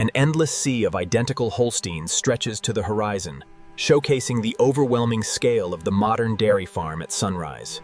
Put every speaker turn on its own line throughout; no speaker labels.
An endless sea of identical Holsteins stretches to the horizon, showcasing the overwhelming scale of the modern dairy farm at sunrise.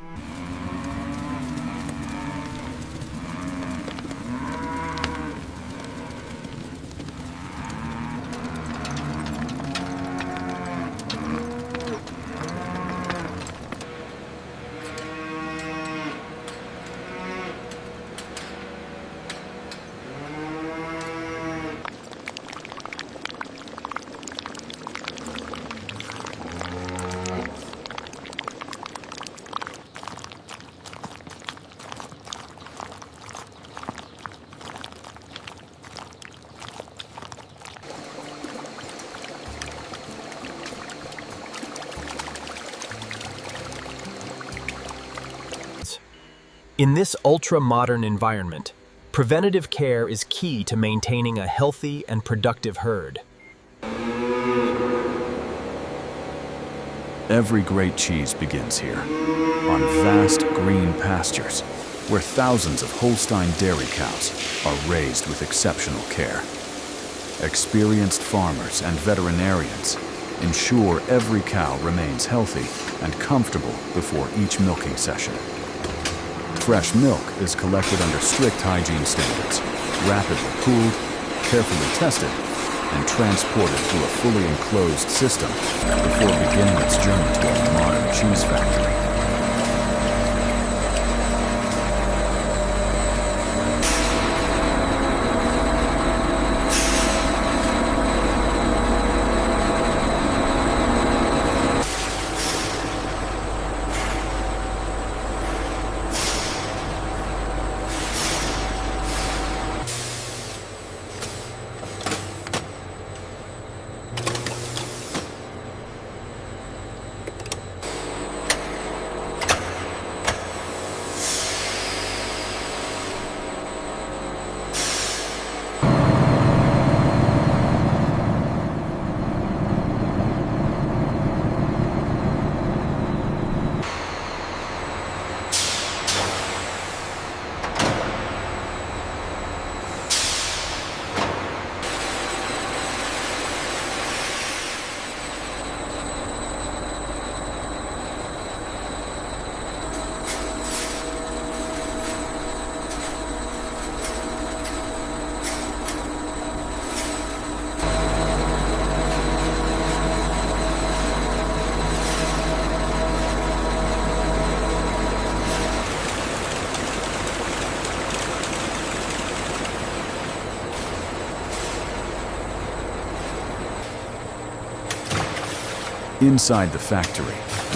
In this ultra-modern environment, preventative care is key to maintaining a healthy and productive herd.
Every great cheese begins here, on vast green pastures, where thousands of Holstein dairy cows are raised with exceptional care. Experienced farmers and veterinarians ensure every cow remains healthy and comfortable before each milking session. Fresh milk is collected under strict hygiene standards, rapidly cooled, carefully tested, and transported through a fully enclosed system before beginning its journey to a modern cheese factory. Inside the factory,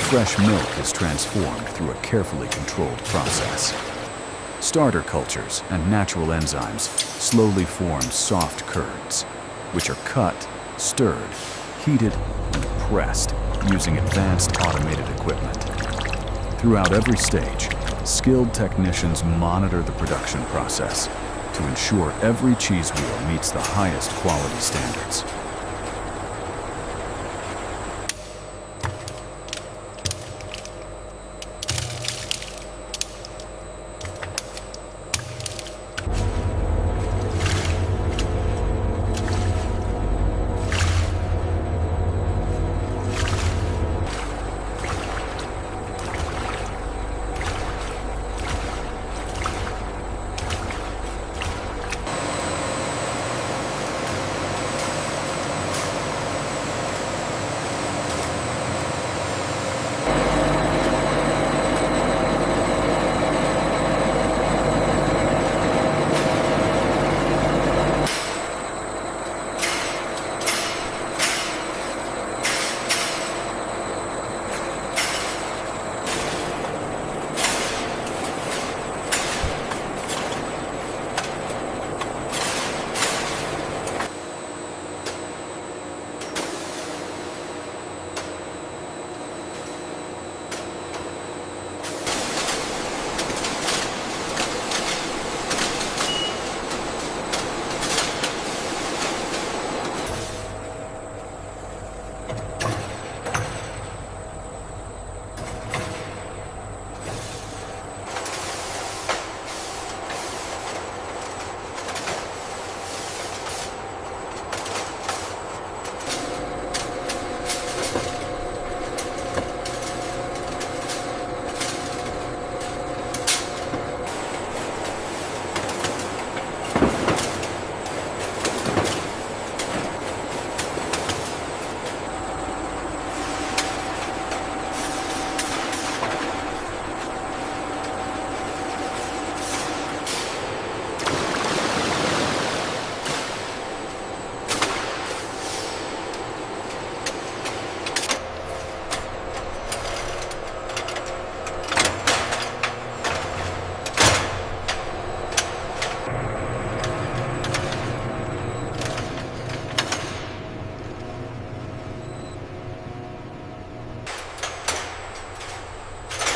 fresh milk is transformed through a carefully controlled process. Starter cultures and natural enzymes slowly form soft curds, which are cut, stirred, heated, and pressed using advanced automated equipment. Throughout every stage, skilled technicians monitor the production process to ensure every cheese wheel meets the highest quality standards.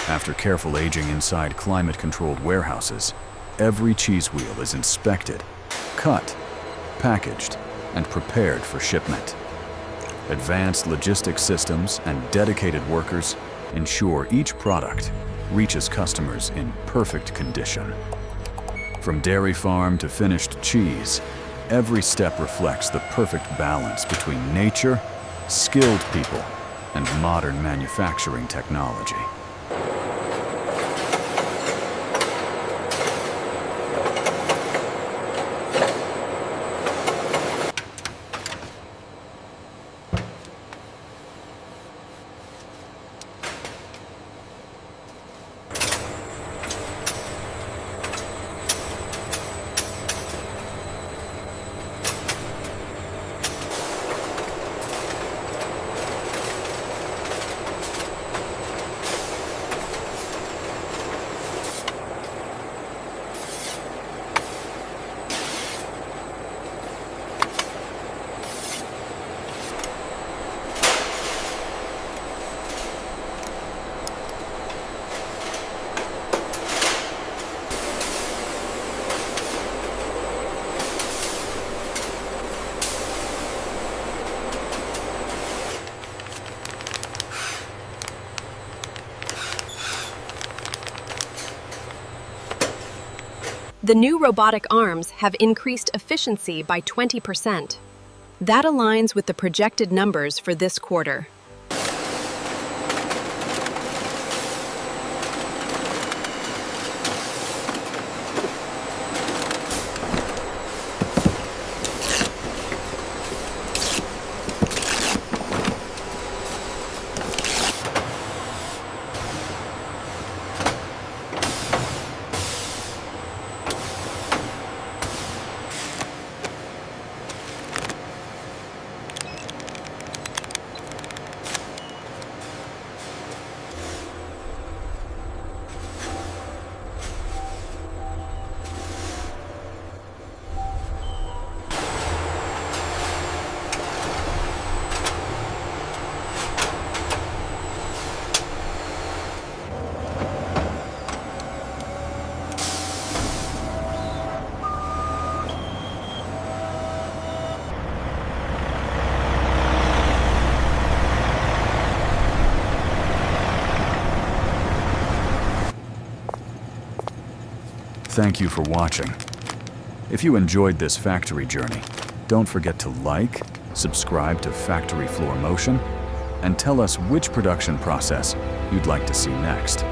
After careful aging inside climate-controlled warehouses, every cheese wheel is inspected, cut, packaged, and prepared for shipment. Advanced logistics systems and dedicated workers ensure each product reaches customers in perfect condition. From dairy farm to finished cheese, every step reflects the perfect balance between nature, skilled people, and modern manufacturing technology.
The new robotic arms have increased efficiency by 20%. That aligns with the projected numbers for this quarter.
Thank you for watching. If you enjoyed this factory journey, don't forget to like, subscribe to Factory Floor Motion, and tell us which production process you'd like to see next.